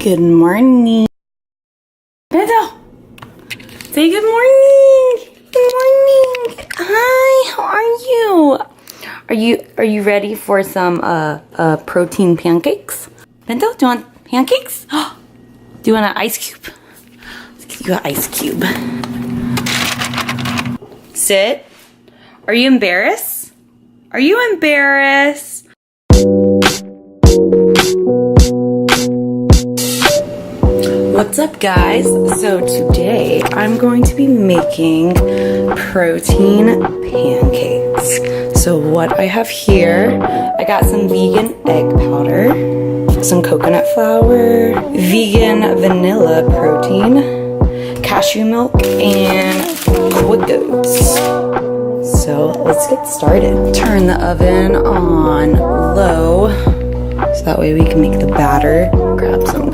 Good morning. Beto, say good morning. Good morning. Hi, how are you? Are you ready for some protein pancakes? Bento, do you want pancakes? Do you want an ice cube? Let's give you an ice cube. Sit. Are you embarrassed? Are you embarrassed? What's up, guys? So today I'm going to be making protein pancakes. So what I have here, I got some vegan egg powder, some coconut flour, vegan vanilla protein, cashew milk, and quick oats. So let's get started. Turn the oven on low so that way we can make the batter. Grab some